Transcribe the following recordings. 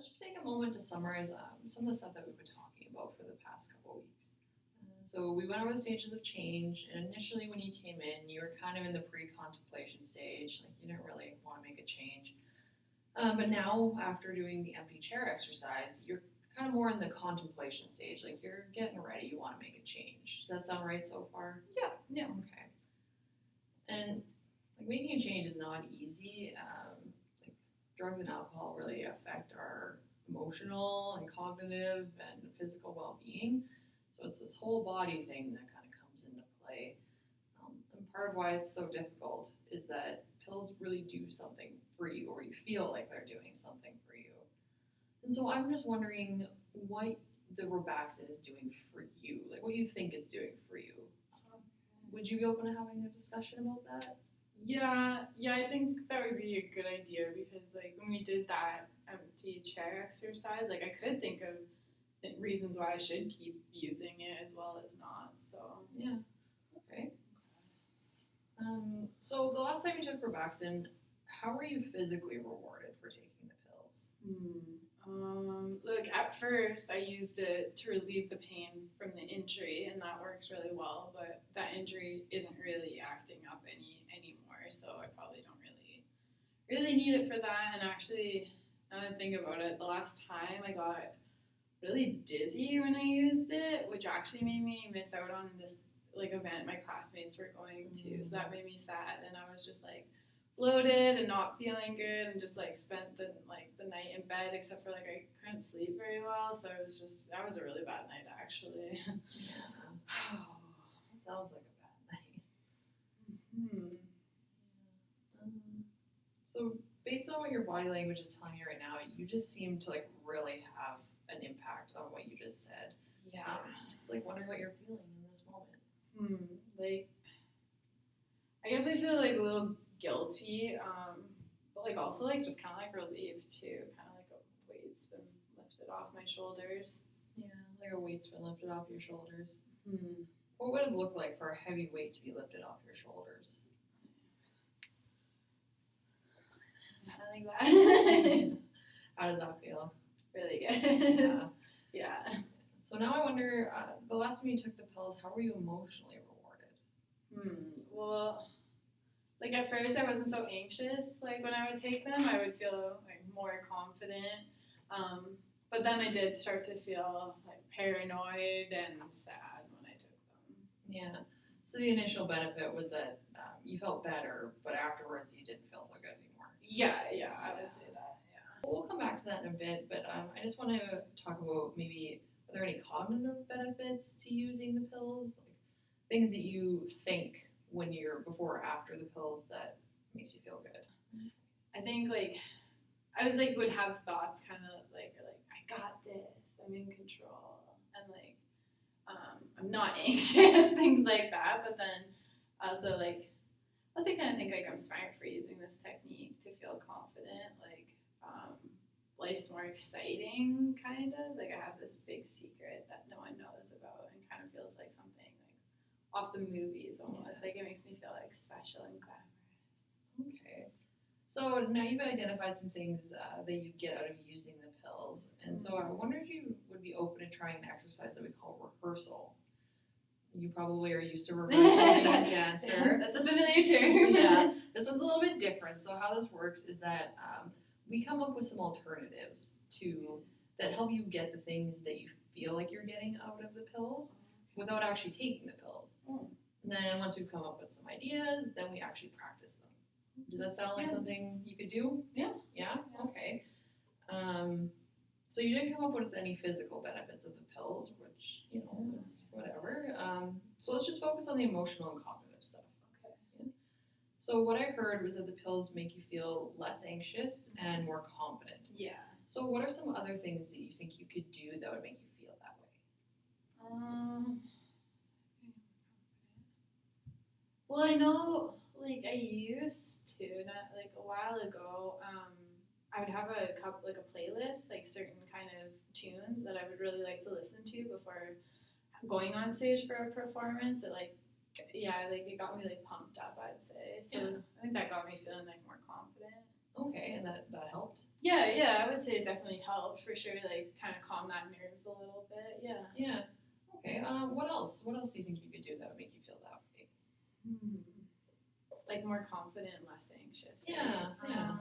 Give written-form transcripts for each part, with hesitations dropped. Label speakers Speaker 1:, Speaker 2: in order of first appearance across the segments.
Speaker 1: let's just take a moment to summarize some of the stuff that we've been talking about for the past couple of weeks. So we went over the stages of change, and initially when you came in, you were kind of in the pre-contemplation stage, like you didn't really want to make a change. But now, after doing the empty chair exercise, you're kind of more in the contemplation stage, like you're getting ready, you want to make a change. Does that sound right so far?
Speaker 2: Yeah.
Speaker 1: Okay. And like making a change is not easy. Like drugs and alcohol really affect our emotional and cognitive and physical well-being. So it's this whole body thing that kind of comes into play. And part of why it's so difficult is that pills really do something for you, or you feel like they're doing something for you. And so I'm just wondering what the Robaxin is doing for you, like what you think it's doing for you. Would you be open to having a discussion about that?
Speaker 2: Yeah, I think that would be a good idea because, like, when we did that empty chair exercise, like, I could think of reasons why I should keep using it as well as not. So
Speaker 1: yeah, okay. So the last time you took Robaxin, how were you physically rewarded for taking the pills?
Speaker 2: Look, at first I used it to relieve the pain from the injury, and that works really well. But that injury isn't really acting up anymore, so I probably don't really need it for that. And actually, now that I think about it, the last time I got really dizzy when I used it, which actually made me miss out on this like event my classmates were going to. So that made me sad, and I was just like bloated and not feeling good, and just like spent the night in bed, except for like I couldn't sleep very well. So it was just that was a really bad night actually.
Speaker 1: Yeah. That sounds like a bad night. So based on what your body language is telling you right now, you just seem to like really have an impact on what you just said.
Speaker 2: Yeah.
Speaker 1: Just like wondering what you're feeling in this moment.
Speaker 2: Like, I guess I feel like a little guilty, but like also like just kind of like relieved too, kind of like a weight's been lifted off my shoulders.
Speaker 1: Yeah, like a weight's been lifted off your shoulders. What would it look like for a heavy weight to be lifted off your shoulders?
Speaker 2: Kind of like that.
Speaker 1: How does that feel?
Speaker 2: Really good.
Speaker 1: Yeah. So now I wonder, the last time you took the pills, how were you emotionally rewarded?
Speaker 2: Well, like at first I wasn't so anxious. Like when I would take them, I would feel like more confident. But then I did start to feel like paranoid and sad when I took them.
Speaker 1: Yeah. So the initial benefit was that you felt better, but afterwards you didn't feel so good anymore.
Speaker 2: Yeah, I would say that. Yeah.
Speaker 1: We'll come back to that in a bit, but I just want to talk about maybe, are there any cognitive benefits to using the pills? Like things that you think when you're before or after the pills that makes you feel good?
Speaker 2: I think like I was like would have thoughts kind of like I got this, I'm in control, and like I'm not anxious, things like that. But then also like I also kind of think like I'm smart for using this technique to feel confident, like life's more exciting, kind of like I have this big secret that no one knows about, and kind of feels like something like off the movies almost. Yeah. Like it makes me feel like special and glamorous.
Speaker 1: Okay. So now you've identified some things that you get out of using the pills, and so I wonder if you would be open to trying an exercise that we call rehearsal. You probably are used to rehearsal being a dancer.
Speaker 2: That's a familiar term.
Speaker 1: Yeah. This one's a little bit different. So how this works is that we come up with some alternatives that help you get the things that you feel like you're getting out of the pills without actually taking the pills. And then once we've come up with some ideas, then we actually practice them. Does that sound like something you could do?
Speaker 2: Yeah.
Speaker 1: Yeah? Okay. So you didn't come up with any physical benefits of the pills, which, is whatever. So let's just focus on the emotional and cognitive stuff.
Speaker 2: Okay.
Speaker 1: Yeah? So what I heard was that the pills make you feel less anxious and more confident.
Speaker 2: Yeah.
Speaker 1: So what are some other things that you think you could do that would make you feel that way?
Speaker 2: Well, I know, like, I used to, not, like, a while ago, I would have a playlist, like, certain kind of tunes that I would really like to listen to before going on stage for a performance. It, it got me, like, pumped up, I'd say. So I think that got me feeling, like, more confident.
Speaker 1: Okay, and that helped?
Speaker 2: Yeah, I would say it definitely helped for sure. Like, kind of calm that nerves a little bit. Yeah.
Speaker 1: Yeah. Okay. What else? What else do you think you could do that would make you feel that way?
Speaker 2: Like more confident, less anxious.
Speaker 1: Yeah. Yeah.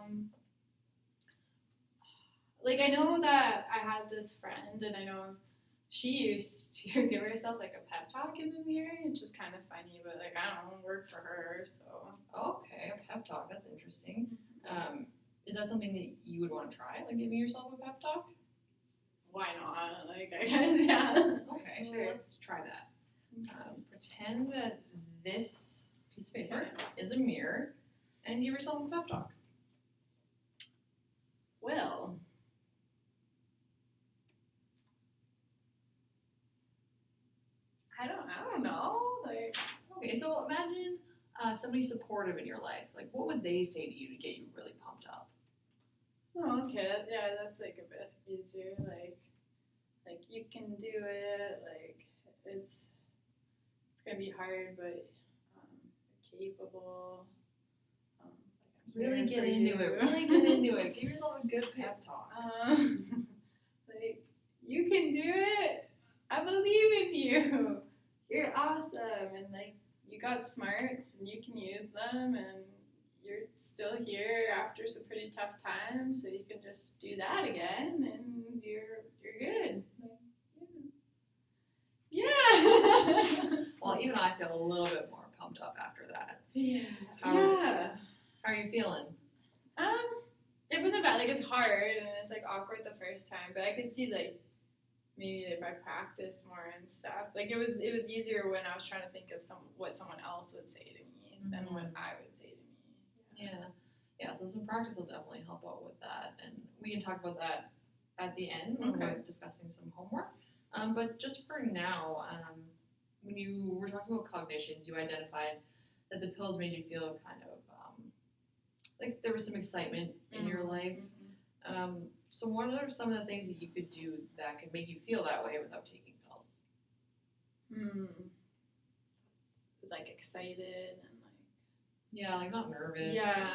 Speaker 2: Like I know that I had this friend, and I know she used to give herself like a pep talk in the mirror, which is kind of funny, but like I don't know, work for her, so.
Speaker 1: Okay, a pep talk. That's interesting. Is that something that you would want to try? Like giving yourself a pep talk?
Speaker 2: Why not? Like I guess, yeah.
Speaker 1: Okay,
Speaker 2: Sure.
Speaker 1: let's try that. Pretend that this piece of paper is a mirror, and give yourself a pep talk.
Speaker 2: Well. I don't know. Like,
Speaker 1: okay, so imagine somebody supportive in your life. Like, what would they say to you to get you really pumped up?
Speaker 2: oh, okay, yeah, that's like a bit easier. Like you can do it. Like it's gonna be hard, but you're capable. Like,
Speaker 1: really get
Speaker 2: into
Speaker 1: it. Really get into it. Give yourself a good pep talk.
Speaker 2: Like you can do it. I believe in you. You're awesome, and like you got smarts, and you can use them, and you're still here after some pretty tough times, so you can just do that again, and you're good. Like, yeah.
Speaker 1: Well, even I feel a little bit more pumped up after that.
Speaker 2: Yeah.
Speaker 1: How are you feeling?
Speaker 2: It wasn't bad. Like it's hard, and it's like awkward the first time, but I could see like. Maybe if I practice more and stuff, like it was easier when I was trying to think of what someone else would say to me than what I would say to me.
Speaker 1: Yeah. So some practice will definitely help out with that, and we can talk about that at the end when we're discussing some homework. But just for now, when you were talking about cognitions, you identified that the pills made you feel kind of like there was some excitement in your life. So what are some of the things that you could do that could make you feel that way without taking pills?
Speaker 2: Like excited and like.
Speaker 1: Yeah, like not nervous.
Speaker 2: Yeah.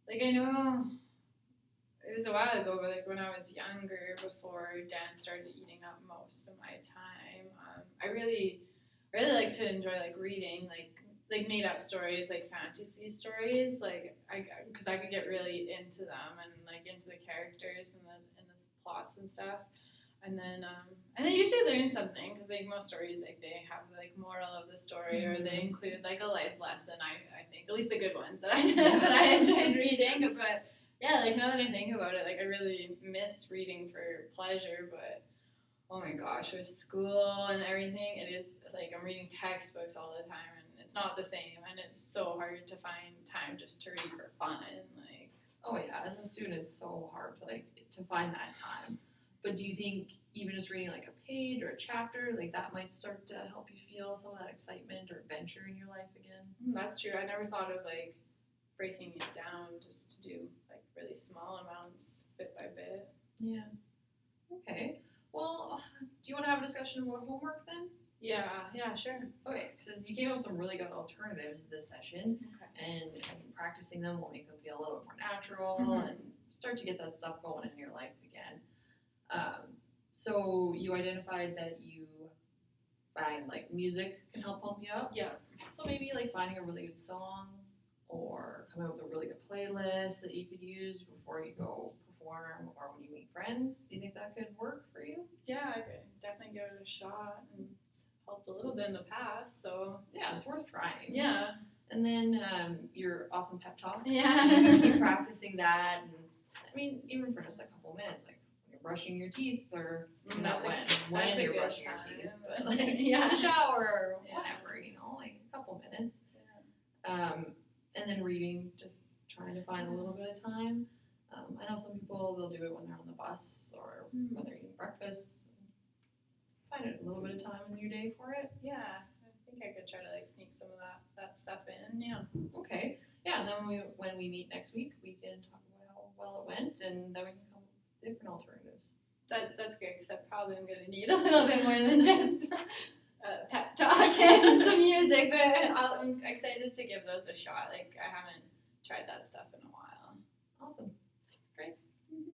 Speaker 2: Like I know it was a while ago, but like when I was younger, before dance started eating up most of my time, I really like to enjoy like reading, like made up stories, like fantasy stories, like because I could get really into them and like into the characters and the plots and stuff, and then usually learn something because like most stories like they have like moral of the story or they include like a life lesson. I think at least the good ones that I enjoyed reading, but yeah, like now that I think about it, like I really miss reading for pleasure, but. Oh my gosh, with school and everything, it is like I'm reading textbooks all the time, and it's not the same, and it's so hard to find time just to read for fun. Like,
Speaker 1: oh yeah, as a student, it's so hard to find that time. But do you think even just reading like a page or a chapter, like that might start to help you feel some of that excitement or adventure in your life again?
Speaker 2: That's true. I never thought of like breaking it down just to do like really small amounts, bit by bit.
Speaker 1: Yeah. Okay. Well, do you want to have a discussion about homework then?
Speaker 2: Yeah, sure.
Speaker 1: Okay, because you came up with some really good alternatives this session,
Speaker 2: Okay.
Speaker 1: and practicing them will make them feel a little bit more natural and start to get that stuff going in your life again. So you identified that you find like music can help pump you up.
Speaker 2: Yeah.
Speaker 1: So maybe like finding a really good song or coming up with a really good playlist that you could use before you go perform or when you meet friends. Do you think that could work for you?
Speaker 2: Yeah, I could definitely give it a shot, and it's helped a little bit in the past, so
Speaker 1: yeah, it's worth trying.
Speaker 2: Yeah.
Speaker 1: And then your awesome pep talk.
Speaker 2: Yeah.
Speaker 1: You can keep practicing that, and I mean, even for just a couple minutes, like when you're brushing your teeth, or not when you're brushing your teeth, but like in the shower or whatever, like a couple minutes. Yeah. And then reading, just trying to find a little bit of time. I know some people, they'll do it when they're on the bus or when they're eating breakfast. Find a little bit of time in your day for it.
Speaker 2: Yeah, I think I could try to like sneak some of that stuff in. Yeah.
Speaker 1: Okay. Yeah, and then when we meet next week, we can talk about how well it went, and then we can come up with different alternatives.
Speaker 2: That's great, because I probably am going to need a little bit more than just pep talk and some music, but I'm excited to give those a shot. Like I haven't tried that stuff in a while. Great.